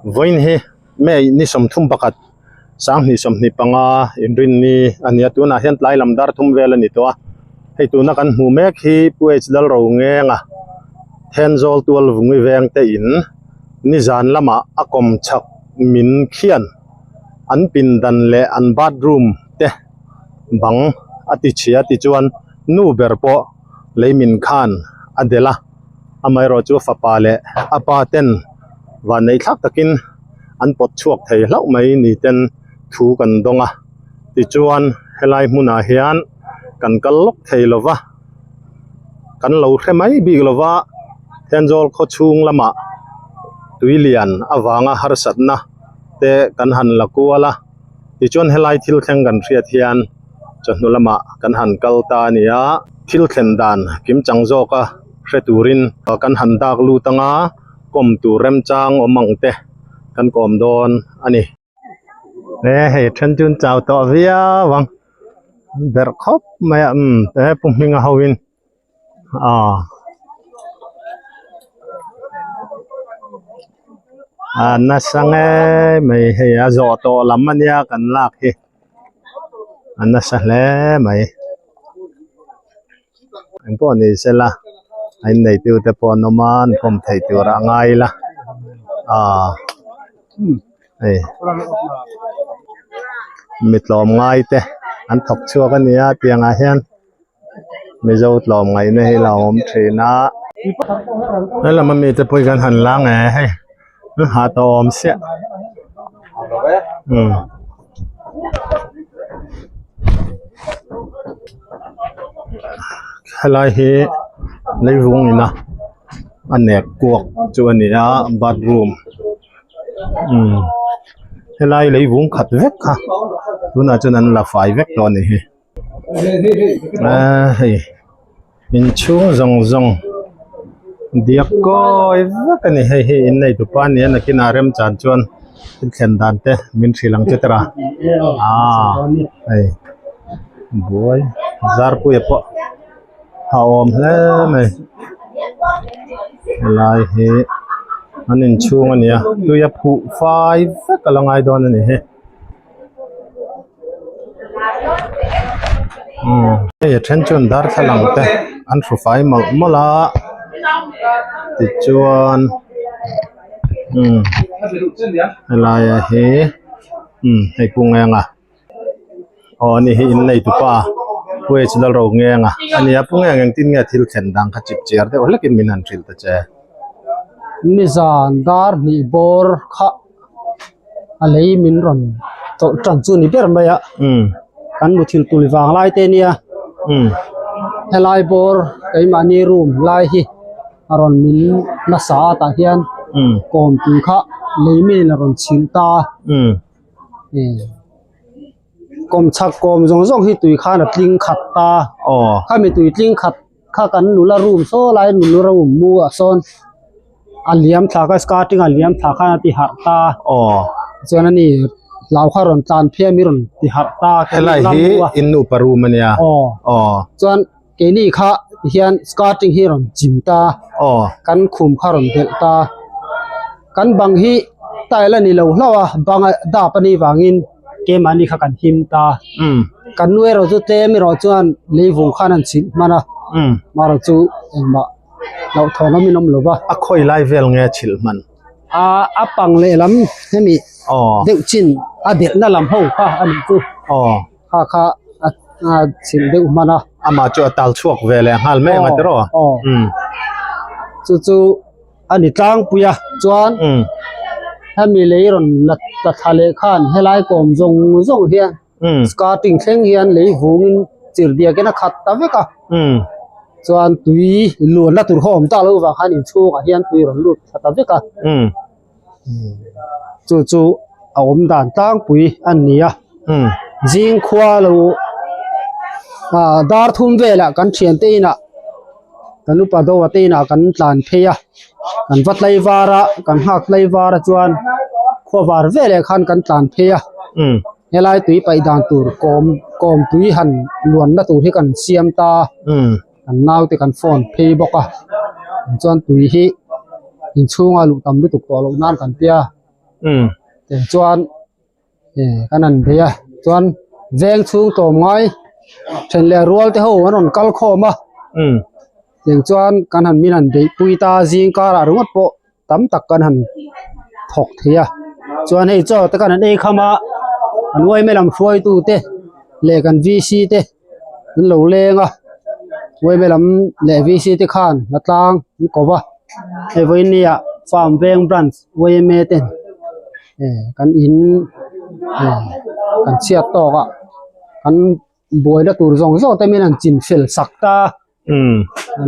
voin he me ni som thum pakat sang ni som ni panga inrin ni ania tuna hian tlai lam dar thum vel ani to hei tuna kan hmu mek hi puh dal ro ngenga then zol tual vungi veng te in ni zan lama akom chak min khian an pin dan le an bathroom te bang ati chia ti chuan nu berpo leimin khan adela amai ro chu fapa le apa ten van nei thak takin an pot chuak thei hlau mai ni ten thu kan donga ti chuan helai hmuna hian kan kal lok thei lova kan lo hremai big lova tenzol kho chung lama tuilian awanga harsatna te kan han lakuala ti chuan helai thil thleng kan hriat hian chanu lama kan han kalta nia thil thlen dan kim changzoka hreturin kan han dak lu tanga kom tu rem chang omangte kan kom don ani ne he then chun chau to via wang ber khop ma te pumhinga hawin na sange mai he azo to lamania kan lak hi anna sahle mai ang po ni sela ai nei tu te pon no man kom thei tu ra ngai la ei mitlom ngai te an thok chua kan nia tianga hian mi zo tlom ngai ne hi laom thina nala mami te poi kan han lang he ha tom sia helai hi leivung ina anek kuak chu ania bathroom helai leivung khat vek kha tuna chuan la fai vek to ni hi hei in chung zong diak koi vek ani hei in nei tu pa ni na kinarem chan chuan thlen dan te min thrilang chetara hei boy zar pu epo haom hle mai lai he anin chung ania tu ya phu 5 kalangai don ani he hey then chun dar thalang te an ru fai mal mala ti chuan lai he hei pungenga ni hi in nei tu pa puh dal ro ngenga ania pungeng tin nge thil thlen dang kha chip chiar de olekin min an thil ta che nizan dar ni bor kha alei min ron to tran chu ni ber maya kan lu thil tul wang lai te nia helai bor kai mani room lai hi aron min na sa ta hian kom tu kha leimin ron chinta kom chak kom zong hi tui kha na tling khat ta kha mi tui tling khat kha kan nula room so lai nula room mu a son aliam thaka starting aliam thaka ti harta chuan ani law kha ron tlan phia mi ron ti harta helai hi in nu paru mania chuan ke ni kha hian starting hi ron chimta kan khum kha ron delta kan bang hi taila ni lo hlawa bang da pani wangin ke mani kha kan himta kan nuai ro chu te mi ro chuan leivung khan an chin mana maro chu engma lau thona mi nom lova a khoi lai vel nge chil man a pang le lam hemi deu chin a de na lam ho kha ani chu kha chin deu mana ama chu atal chuak vele hal me ngatro chu ani tlang puya chuan hemi le ron lat ta thale khan helai kom zong hian starting thleng hian leivungin chir dia kena khat ta veka chuan tui luan la tur hom ta lo wa khan in chhuka hian tui ron lut thata veka chu a om dan tang pui an nia jing khwa lo dar thum vela kan thian te ina kan lu pa do wa te ina kan tlan pheya kan vat lai wara kan hak lai wara chuan khwa war vele khan kan tlan pheya helai tui pai dan tur kom tui han luan na tur hi kan siam ta kan nau te kan phone phei boka chuan tui hi in chunga lu tam lu tuk to lo nan kan tia แต่จวนกันนั้นเพียจวนแวงชุงตอมง่อยเช่นแลรัวเตเฮาอันนั้นกัลคอมาอย่างจวนกันหันมีนั่นได้ปุยตาจิงการะรุงปอตำตักกันหันถกเทียจวนให้จ่อตะกันนั้นเอคามาอันไว้ไม่ลำช่วยตู้เตเลกัน VC เตนั่นเหลวเลงอ่ะไว้ไม่ลำเล VC เตคานนัดลางนี่ก็ว่าไอ้ไว้เนี่ยฟาร์มแวงบรันส์ไว้เมเตนกันอินกันเชียดตอกอ่ะกันบวยละตูรซองโซแต่มีนั่นจินฟิลสักตา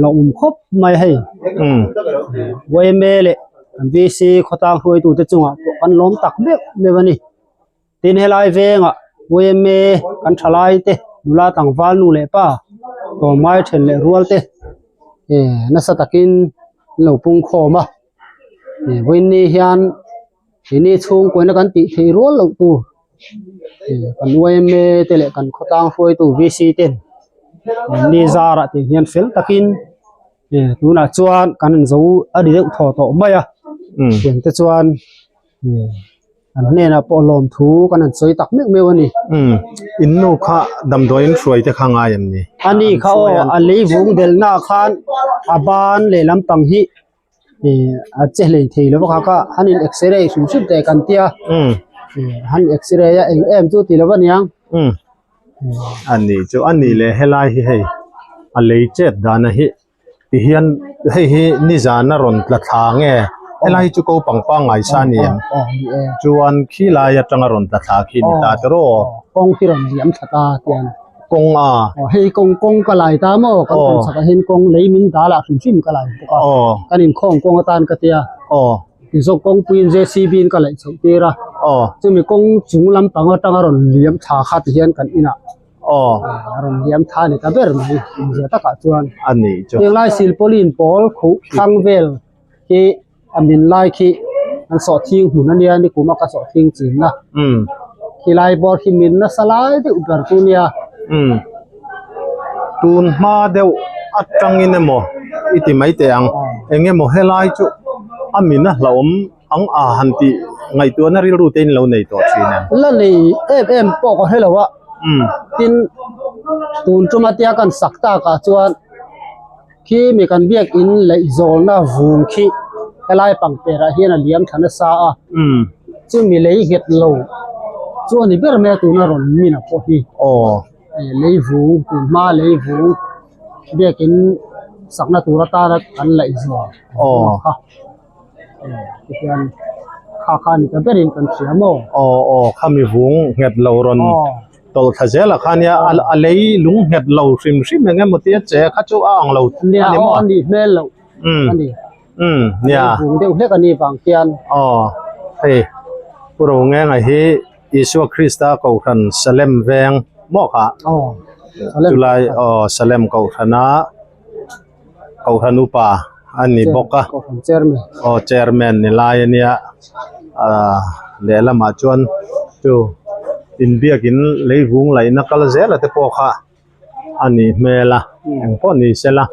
เราครบไม่ให้ไว้เมเลกัน VC ขอตางช่วยตู้เตจุงอ่ะกันล้มตักเบ็กเมวันนี้ตีนเฮลายเวงอ่ะไว้เมกันทลายเตดูลาตังวาลนูเลป้าตัวไม้เช่นเลรัวเตนัสตักินเหลวปุงโคมาวันนี้เฮียนทีนี้ช่วงก่อนกันติที่รัวเหลวตู้กันไว้เมเตเลกันขอตางช่วยตู้ VC เต็นนี่ซาระที่เฮียนฟิลตักินดูน่ะจวนกันจะอดีตถอดต่อไม่อ่ะเห็นแต่จวนอันนี้นะปอลมทูกันนั่นสวยตักเมวันนี้อินโนค่ะดำดอยอินสวยจะข้างอายันนี่อันนี้เขาอันลีวงเดลนาคานอาบานเลลำตังฮีอาเจเลยทีแล้วว่าก็ฮันอินเอ็กซเรย์สุดแต่กันเตียฮันเอ็กซเรย์เอ็มจุดที่แล้ววันยังอันนี้จูอันนี้เลยเฮลายให้อันเลยเจ็ดดานะฮีที่เฮียนให้นิจานรอนตะทางเเฮลายจูก็ปังไงซานี่จวนขี้ลายจังรอนตะทาขี้นิตาตรอกงที่รอนเลี้ยมชะตาเตียนกงให้กงก็ไหลตามกันสักเห็นกงเลยมินดาละสุชิมก็ไหลกันอินของกงตานกะเตียที่ส่งกงปีน JCB ก็ไหลสุเตียระจะมีกงจุงลำตังตังรอนเลี้ยมชาขัดเฮียนกันอินะรอนเลี้ยมทานี่ตาเบอร์นี่จะตะกะจวนอันนี้จูไลซิลโพลินปอลคุคังเวลที่อามินไลคีอันสอดทิ้งหุ่นนั่นเนี่ยนี่กูมักจะสอดทิ้งจริงนะที่ไลบอลที่มินนะสลายที่อุดรตุเนียตูนมาเดียวอัดจังอินเนโมอิติไม่เตียงเองโมเฮลายจูอามินนะเราอังหันติไงตัวนั้นรูเทนเราในตัวชีนันแล้วนี่เอ็มปอกให้เราว่าตินตูนจุมาเตียกันสักตากะจวนที่มีการเบียกอินเลยโซนน่ะวูงขี้ไล่ปังเปร่าเฮียนเลี้ยงทันซาจึงมีเลยเห็ดโลจวนนี่เบอร์เมตูน่ะรอนมีน่ะพอดีเลยวูตูมาเลยวูเบียกินสักน่ะตูระตาระอันเลยโซค่ะที่กันข้านี่ก็เป็นกันเสียโมข้ามีวูงเห็ดโลรอนตอลทะเจละคันยาอะไรลุงเห็ดโลซิมอย่างเงี้ยหมดที่เจ๊ข้าจูอ่างโลเนี่ยอันนี้เมลโลอันนี้เนี่ยเดี๋ยวเรียกอันนี้บางเทียนเฮ้พวกเราไงที่อิสุคริสต์เขาทันสเลมเวงหม้อค่ะจุลัยสเลมเขาทันะเขาทันุปาอันนี้บอกก็เจอร์แมนนี่ลายเนี่ยเดี๋ยวละมาจวนจูอินเบียกินเลยวุ้งไหลนักละเจละแต่พอค่ะอันนี้เมล่ะอย่างพวกนี้เสละ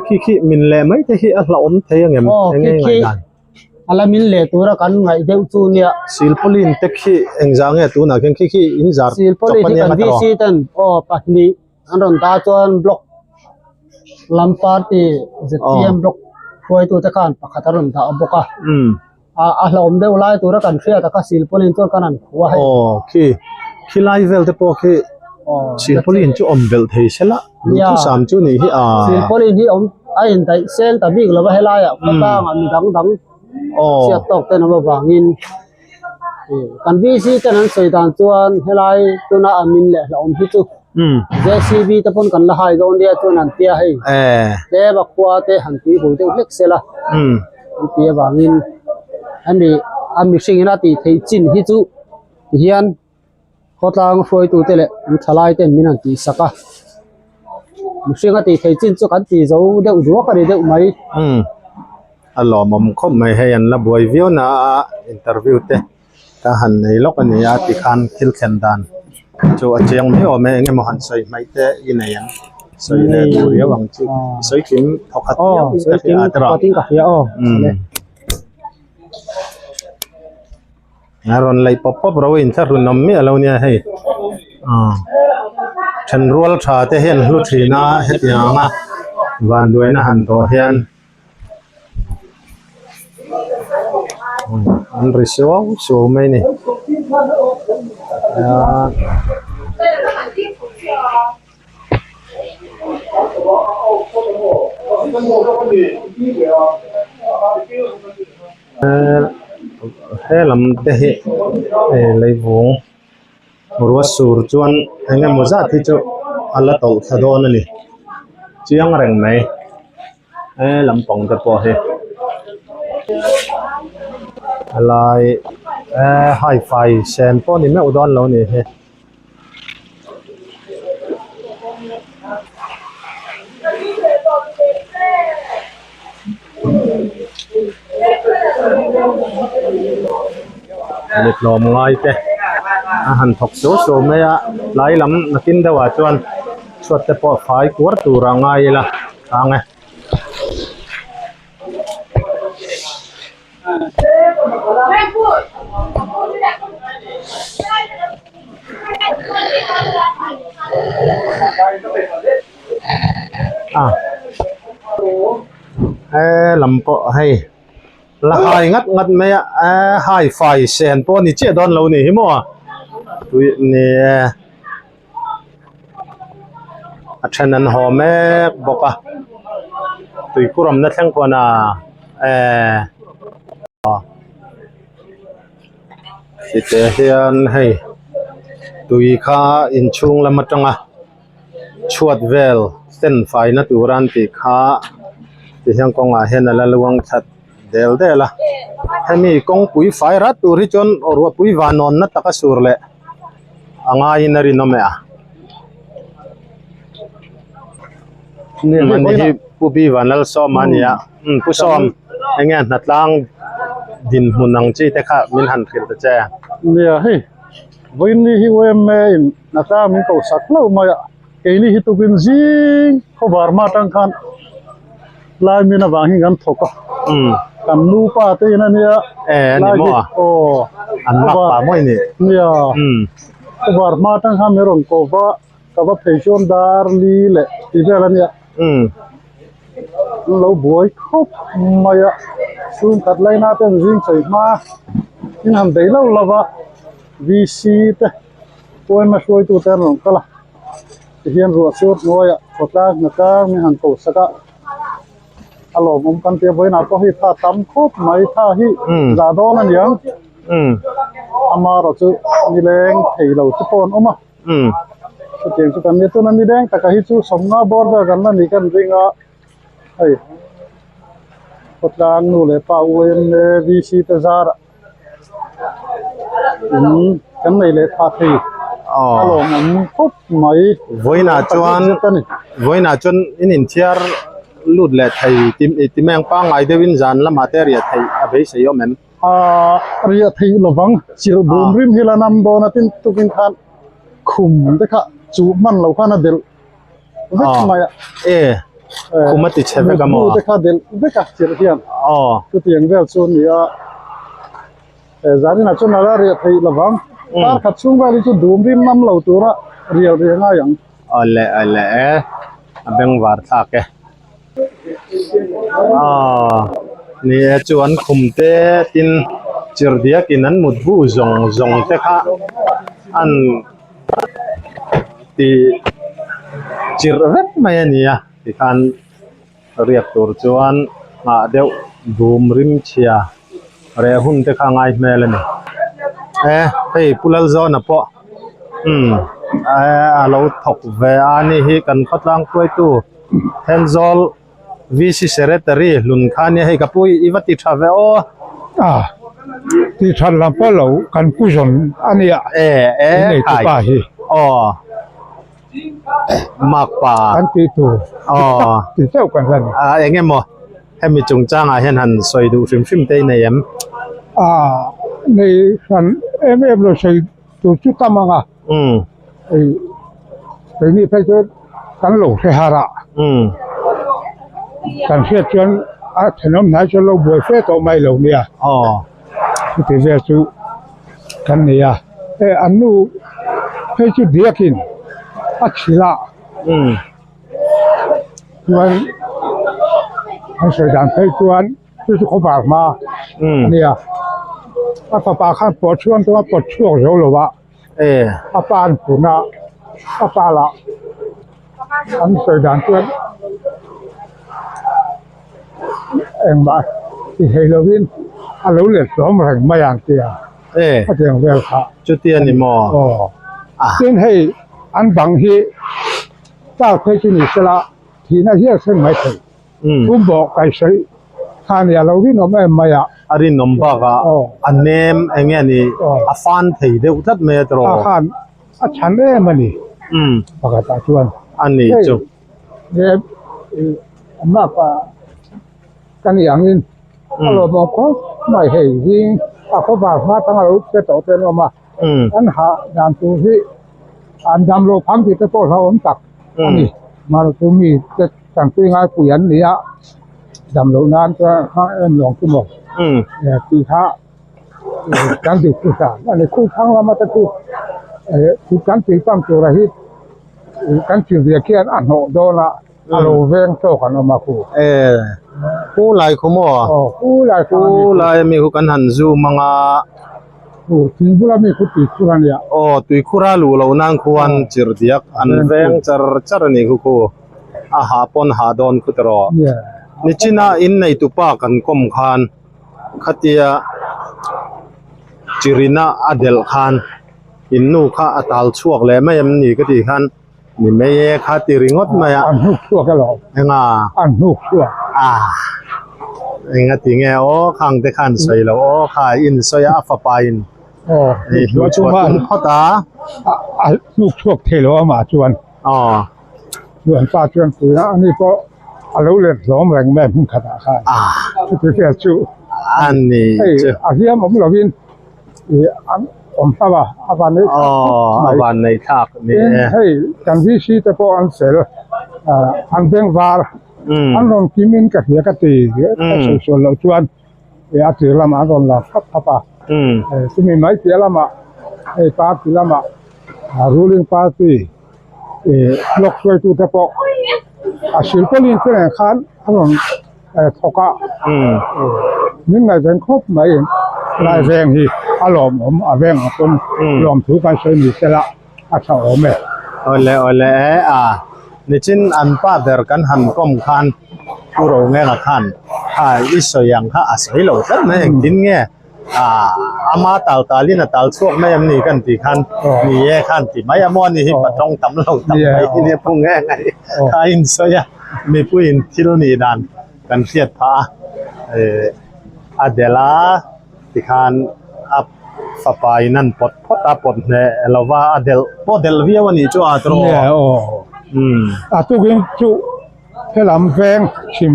ขี้มินเล่ไม่ใช่ขี้อะไรอมเทียงเงี้ยไงกันอะไรมินเล่ตัวละกันไงเดี๋ยวจูเนี่ยซิลโพลินเทขี้เอ็งจังเงี้ยตัวน่ะขี้อินจาร์ซิลโพลินที่กันวิสิตันปัจจุบันอันนั้นตาจวนบล็อกลัมปาร์ตี้จะเตรียมบล็อกช่วยตัวตะการปักขัดรุ่นตาอบกะเราอมเดี๋ยวไล่ตัวละกันเชื่อตะการซิลโพลินตัวกันนั่นหัวให้ขี้ไล่เวลแต่พอขี้ซิลโพลินจู่อมเวลเทใช่ละจู่สามจู่นี่ซิลโพลินที่อมไอ้แต่เซนแต่บิ๊กเราไม่ให้ไล่มันตั้งมีดังเสียตกแต่น้ำบางอินกันวิสิตนั้นสวยตานจวนให้ไล่ตัวน่ะมินแหละเราอมที่จู่JCB ตะพนกันละหายโดนเดียตัวนั้นเตียให้เตะบักขวาเตะหันตีหูเตะเล็กเสละเตียบางอินอันนี้อามิชิงนาตีที่จินฮิจูเฮียนเขาตั้งช่วยตัวเตะเลยมันทลายเต็มมินันตีสักะมิชิงนาตีที่จินจุกันตีจะเดี๋ยวดูว่ากันเดี๋ยวไม่อัลลอฮ์มันคบไม่ให้ยันละบวยวิวนะอินเตอร์วิวเตะถ้าหันในโลกนี้อาติคันคิลเคนดันจูอาจจะยังไม่ออกแม่เงี้ยมันหันใส่ไม่เตะยินยังใส่เลยตัวเดียวบางทีใส่ขิมทอกัดเดียวใส่ขิมทอดทิ้งกาแฟ ngaron lai pop rawin tharun nom mi alo nia hei than rual tha te hen hlu thina hetianga van duina han to hian an riso so mai ni he lam te he lei vong ruwa sur chuan enge moza thi chu ala to thadon ani chiang reng mai lam pong te po he alai hi fi sen po ni me udon lo ni he nit lom ngai te han thok so me ya lai lam nakin dawa chuan chuat te po phai kur tu ra ngai la ange lam po hay la hai ngat me hai fai sen po ni che don lo ni hi mo tu ni a thanan ho me boka tui kuram na thang ko na site hian hei tui kha in chung lama tanga chuat vel sen fai na turan ti kha ti hian konga hen ala luang that del dela hemi kong pui fai rat tu ri chon orwa pui vanon na taka sur le anga inari no me a ni man hi pu bi vanal so mania pu som engen natlang din munang chi te kha min han khil ta cha nia hi voin ni hi wem me na ta min ko sak lo ma ke ni hi tu bin jing ko bar ma tang khan lai min awang hi gan thok kan nu pa te na nia ni mo an mak pa moi ni nia ko bar ma tang khan merong ko ka ba phechon dar li le ti bela nia lo boy khop maya sum kat lai na ten jing chai ma in ham dei lo lava vc te poi ma soi tu ten long kala hian ru sut noya khota na ka mi han ko saka alo mom kan te boy na ko hi tha tam khop mai tha hi za do na yang ama ro chu ni leng thei lo chu pon oma chu teng chu kan ni tu na ni deng ta ka hi chu somna bor da kan na ni kan ringa ai potlang nu le pa uen le vc te zara kan nei le tha thi alo mom khop mai voina chuan in thiar lut le thai timeng pa ngai dewin zan la materia thai abei se yo mem ria thei lowang chir bum rim hila nam do na tin tukin khan khum te kha chu man lo khana del vek maya kumati cheve ka mo te kha del vek a chir hian tu tiang vel chu ni a zani na chu na ria thei lowang tar khat chung ba li chu dum rim nam lo tura rial ria nga yang ale abeng war tha ke ni chuan khumte tin chirdia kinan mutbu zong te kha an ti chirvet mayania ti khan riap tur chuan ma deu dum rim chia re hun te kha ngai melani hei pulal zona po alo thok ve ani hi kan khatlang koi tu henzol VC secretary lun khani hei kapui iwati thave ti than lam pa lo kan pu jon ania nei tu pa hi mak pa kan ti tu ti chau kan lan engemo hemi chungchang a hen han soi du shim te nei em nei san em lo sei tu chu tamanga ei ni pe chu kan lo se hara kan sia chuan a thenom na chu lo boi fe to mai lo nia ti ve chu kan ya anu he chu diakin achila tuan han sai dan pe tuan chu ko ba maเนี่ยปาข้างปวดช่วงตัวปวดช่วงเร็วหรอวะปานปุ่นปาละอันใส่ด่านเพื่อนเอ็งบ้าที่เฮโลวีนอันรู้เลยสมแรงไม่อย่างเดียวก็เจียงเวลค่ะจุดเตียนนี่มอซึ่งให้อันบางทีเจ้าเคยที่นี่สละที่น่าเชื่อซึ่งไม่ถึงผมบอกใครใช้ทานยาเราวิ่งออกไม่อยากอารินนมบากอันเนมเองนี่อาฟานที่เดือดเมตรอาคารฉันเองมันนี่ปกติชวนอันนี้จุเนี่ยมากกว่ากันอย่างนี้เราบอกเขาไม่เห็นจริงเขาบอกว่าตั้งแต่รู้จะต่อเติมออกมาอันหาดามตัวที่อันดำโลพังที่จะโตเราอันตักอันนี้มาตัวมีจะสั่งซื้องานปุ๋ยอันนี้ดำโลนั้นจะให้หลวงขึ้นบอกเนี่ยตีข้าการติดคุกสารอันนี้คู่ทั้งเรามาตะคุกคือการติดตั้งตัวอะไรที่การติดเรียกเขียนอันโหดโดนละอารมณ์เวงโตกันออกมาคู่คู่ลายคู่มั่วคู่ลายมีคู่กันหันซูมังทีบุรามีคู่ตีคู่รันเนี่ยตุยคู่ราลูเรานั่งคู่อันจิรเดียกอันเวงจรนี่คู่หาปนหาดอนคู่ตรอนี่จีน่าอินในตุปากันกมคานขัดยาจิรินาอเดลคานอินนูข้าอัตลช่วงเลยไม่ยำนี่ก็ดีขันนี่ไม่เย่ข้าติริงดไม่อันนุกช่วงกันหรอเองอันนุกช่วงเองติงโอ้ขังเด็กขันสวยแล้วข้าอินสวยอัฟปาอินนี่ชวนพ่อตานุกช่วงเทโลมาชวนชวนป้าชวนคุยนะอันนี้ก็อารู้เลยสมแรงแม่พุ่งขนาดข้าที่เสียชูอันนี้อาเฮียผมเราวินอันผมทราบว่าอาวันนี้อาวันในทักนี่ให้กันวิชีแต่พออันเสร็จอันเบ่งวาร์อันลงกิมินกับเฮียกตีส่วนเราชวนอาทิตย์ละมาตอนละครับป้าที่มีไม่เสียละมาปาร์ตี้ละมาruling party ล็อกช่วยตัวแต่พอศิลปลินเพื่อนขันอันนั้นทกะมินในเรื่องครบไหมในเรื่องที่อารมณ์เรื่องคนรวมทุกการใช้มีเสละอาชาโอเมโอเลนี่จินอันป้าเดอร์กันหันก้มขันผู้รู้เงี้ยขันอิสยังข้าอาศัยเราแต่ไม่เห็นดินเงี้ยอามาตาลินะตาลช่วงไม่ยำนี่กันตีขันนี่แย่ขันตีไม่ยำมันนี่ปัดตรงตำเราตำไปที่นี่พุ่งแง่ไงข้าอินสยามีผู้อินที่เรานี่ดันกันเสียดผ้าอเดล่าที่ขันอับฝาปายนั่นปดพอตาปดเนี่ยเราว่าอเดลพอเดลวิวันนี้จู่อาตรตุกินจู่เพลำแฟงชิม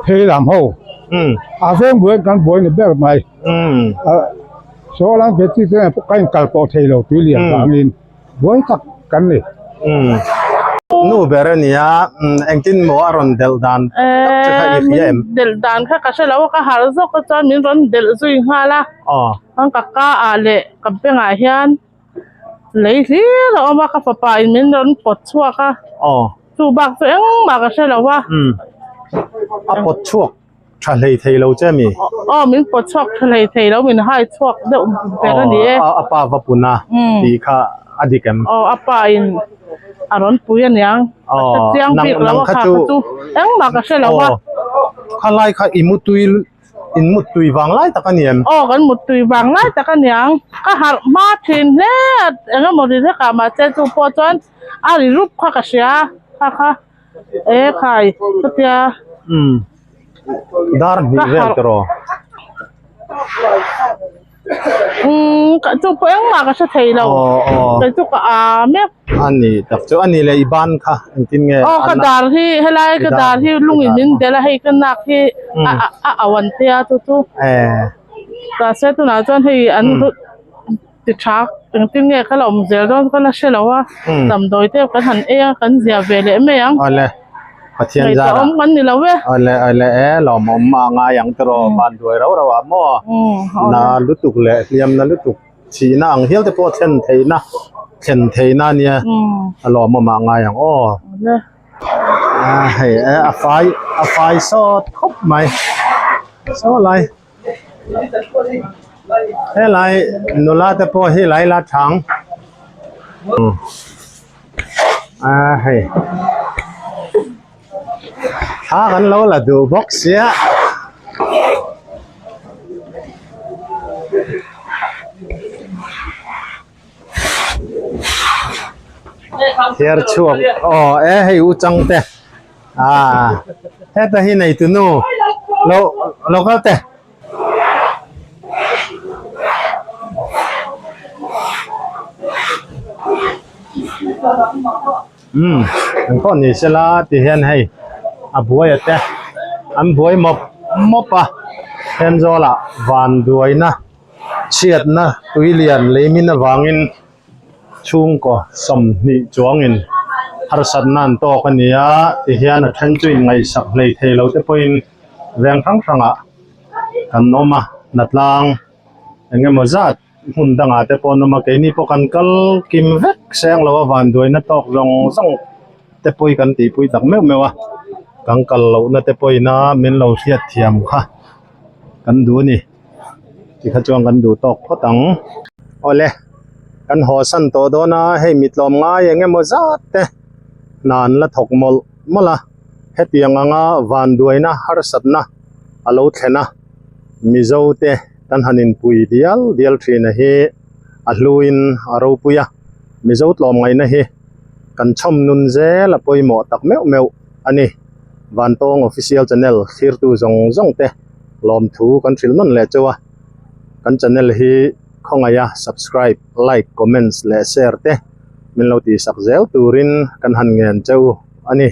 เพลำหูแฟงบวยกันบวยนี่แบบไหนโซลังเพชรที่เนี่ยพวกกันกัลปอเทโลตุเลียนบางอินบวยตักกันเลยนูเบรเนียเอ็งจินมัวรอนเดลดานจะใครอีกยังเดลดานค่ะก็ใช่แล้วว่าก็หารู้สึกก็จะมีรอนเดลซุยฮาละอันก็ก้าอะไรกับเป็นไงเฮียนเลยสิเราเอามากับป้าอินมีรอนปดชั่วค่ะจูบักตัวเองมาก็ใช่แล้วว่าปดชั่วทะเลเทโลเจมีมีปดชั่วทะเลเทแล้วมีให้ชั่วเดี๋ยวเป็นอันนี้ป้าวับปุนาดีค่ะอดีกันป้าอินอารมณ์ปุยยังเสียงปีกแล้วว่าค่ะจูเอ็งมาก็ใช่แล้วว่าข้าไล่ข้าอิมุตุยวางไล่ตะกันยังกันมุตุยวางไล่ตะกันยังก็หามาทิ้งเนี่ยเอ็งก็หมดที่ข้ามาเจ้าจูปอจอนอาริรูปข้าก็เสียค่ะใครก็เตียดาร์นี่เรื่องตรอจูเป้งมาก็ใช่เทเราแต่จูก็เมียอันนี้แต่จูอันนี้เลยอีบ้านค่ะจริงไงกระดาษที่ให้ไล่กระดาษที่ลุงอินเดี๋ยวให้กันนักที่วันเตียจู่แต่เสร็จตัวนั้นจนให้อันติดชักจริงไงเขาเราเสียแล้วก็น่าเชื่อแล้วว่าทำโดยเทียบกันหันกันเสียเวลาไม่ยังพัฒนาการมันนี่แล้วเว้ยเรามองงาอย่างตรอบ้านด้วยเราว่าหม้อนาลุตุกเลยเตรียมนาลุตุก ทีนะอังเฮียลแต่พอเทนเทนะเทนเทนะเนี่ยรอมาไงอย่างอ้อ เลย ให้ไฟซอสครบไหมซออะไรให้ไรนุลาแต่พอให้ไรละถังให้ถ้ากันเราละดูบ็อกเสียเทียร์ช่วงให้อุจังเตะแต่ที่ไหนตัวนู้เราก็เตะอันก็นี่เสละที่เห็นให้บวยเตะอันบวยมบเห็นจอละวันด้วยนะเชียดนะตุยเลียนเลยมินวางินชุงก็สมนิจวงินฮาร์สันนันโตกันเนี่ยที่เห็นทันจุยไงสักเลยเทเราจะเป็นแรงทั้งสังะกันนมานัดลางอย่างเงี้ยมาจัดหุ่นดังอาแต่พอนมาเกนี่พวกกันกัลกิมเวกแสงเราวันด้วยนัดตอกลงส่งแต่ปอยกันตีปอยตักแมวกังกัลเรานัดแต่ปอยนะเมนเราเสียเทียมค่ะกันดูนี่ที่เขาจวงกันดูตอกเขาตังโอเล่กันหอสันโตโดนะให้มิดลมง่ายอย่างเงี้ยมาจัดเตนานละถกมละเฮ็ดยังงาวันด้วยนะฮาร์สัตนะอโลเทนะมิโซเตตันหันินปุยเดียลทรีนะเฮอลูอินอารูปุยะมิโซตลมไงนะเฮกันชมนุนเจละปุยหมอตักแมวอันนี้วันตอง official channel คิรตูจงเตลมทูกันฟิลนั่นแหละจ้ะกัน channel เฮข้องไง subscribe like comments และ share เตมินเราตีสักเซลตูรินกันหันเงินเจ้าอันนี้